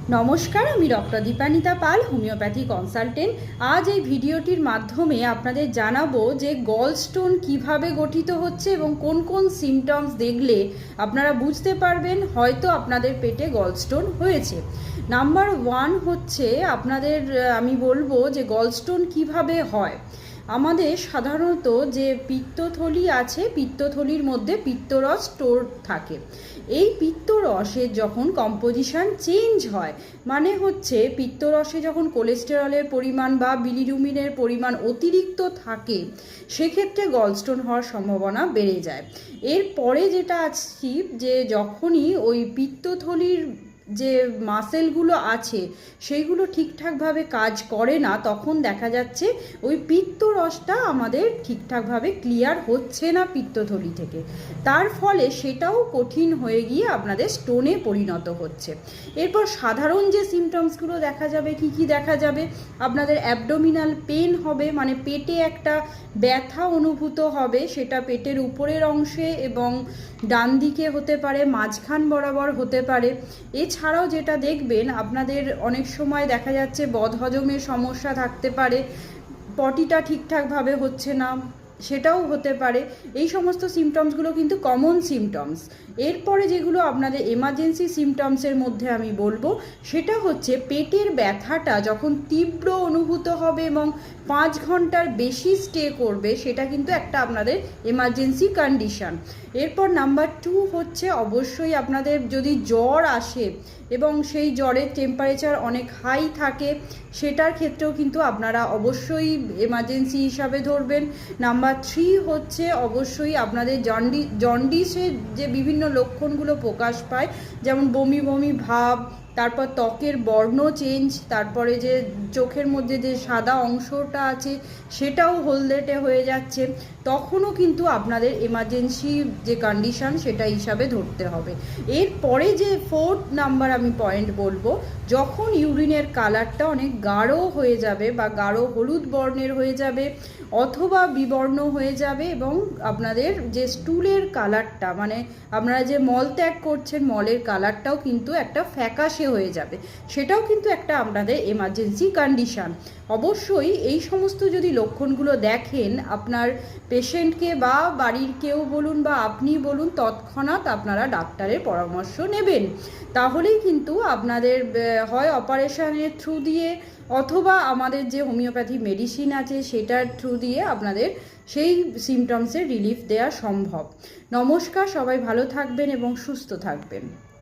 নমস্কার, আমি ডক্টর দীপানিতা পাল, homeopathy consultant. আজ এই ভিডিওটির মাধ্যমে আপনাদের জানাবো যে গলস্টোন কিভাবে গঠিত হচ্ছে এবং কোন কোন সিমটমস দেখলে আপনারা বুঝতে পারবেন হয়তো আপনাদের পেটে গলস্টোন হয়েছে। নাম্বার 1 হচ্ছে আপনাদের আমি বলবো যে গলস্টোন কিভাবে হয়। আমাদের সাধারণত যে পিত্তথলি আছে, পিত্তথলির মধ্যে পিত্তরস স্টোর থাকে। এই পিত্তরসের যখন কম্পোজিশন চেঞ্জ হয়, মানে হচ্ছে পিত্তরসে যখন কোলেস্টেরলের পরিমাণ বা বিলিরুবিনের পরিমাণ অতিরিক্ত থাকে, সেক্ষেত্রে গলস্টোন হওয়ার সম্ভাবনা বেড়ে যায়। এরপরে যেটা আসছি যে যখনই ওই পিত্তথলির যে মাসেলগুলো আছে সেইগুলো ঠিকঠাকভাবে কাজ করে না, তখন দেখা যাচ্ছে ওই পিত্তরসটা আমাদের ঠিকঠাকভাবে ক্লিয়ার হচ্ছে না পিত্তথলি থেকে। তার ফলে সেটাও কঠিন হয়ে গিয়ে আপনাদের স্টোনে পরিণত হচ্ছে। এরপর সাধারণ যে সিমটমসগুলো দেখা যাবে, কি কি দেখা যাবে, আপনাদের অ্যাবডোমিনাল পেন হবে, মানে পেটে একটা ব্যথা অনুভূত হবে। সেটা পেটের উপরের অংশে এবং ডান দিকে হতে পারে, মাঝখান বরাবর হতে পারে। এছাড়াও যেটা দেখবেন, আপনাদের অনেক সময় দেখা যাচ্ছে বদহজমের সমস্যা থাকতে পারে, পটিটা ঠিকঠাকভাবে হচ্ছে না, সেটাও হতে পারে। এই সমস্ত সিমটমসগুলো কিন্তু কমন সিমটমস। এরপরে যেগুলো আপনাদের এমার্জেন্সি সিমটমসের মধ্যে আমি বলবো, সেটা হচ্ছে পেটের ব্যথাটা যখন তীব্র অনুভূত হবে এবং 5 ঘন্টার বেশি স্টে করবে, সেটা কিন্তু একটা আপনাদের এমার্জেন্সি কন্ডিশন। এরপর নাম্বার 2 হচ্ছে অবশ্যই আপনাদের যদি জ্বর আসে এবং সেই জ্বরের টেম্পারেচার অনেক হাই থাকে, সেটার ক্ষেত্রেও কিন্তু আপনারা অবশ্যই এমার্জেন্সি হিসাবে ধরবেন। নাম্বার 3 হচ্ছে অবশ্যই আপনাদের জন্ডিসের যে বিভিন্ন লক্ষণগুলো প্রকাশ পায়, যেমন বমি বমি ভাব, তারপর ত্বকের বর্ণ চেঞ্জ, তারপরে যে চোখের মধ্যে যে সাদা অংশটা আছে সেটাও হলদেটে হয়ে যাচ্ছে, তখনও কিন্তু আপনাদের এমার্জেন্সি যে কন্ডিশন সেটা হিসাবে ধরতে হবে। এরপরে যে 4th নাম্বার আমি পয়েন্ট বলবো, যখন ইউরিনের কালারটা অনেক গাঢ় হয়ে যাবে বা গাঢ় হলুদ বর্ণের হয়ে যাবে অথবা বিবর্ণ হয়ে যাবে এবং আপনাদের যে স্টুলের কালারটা, মানে আপনারা যে মল ত্যাগ করছেন মলের কালারটাও কিন্তু একটা ফ্যাকাশে হয়ে যাবে, সেটাও কিন্তু একটা আপনাদের এমার্জেন্সি কন্ডিশন। অবশ্যই এই সমস্ত যদি লক্ষণগুলো দেখেন, আপনার পেশেন্টকে বা বাড়ির কেউ বলুন বা আপনি বলুন, তৎক্ষণাৎ আপনারা ডাক্তারের পরামর্শ নেবেন। তাহলেই কিন্তু আপনাদের হয় অপারেশনের থ্রু দিয়ে অথবা আমাদের যে হোমিওপ্যাথি মেডিসিন আছে সেটার থ্রু দিয়ে আপনাদের সেই সিমটমসের রিলিফ দেওয়া সম্ভব। নমস্কার, সবাই ভালো থাকবেন এবং সুস্থ থাকবেন।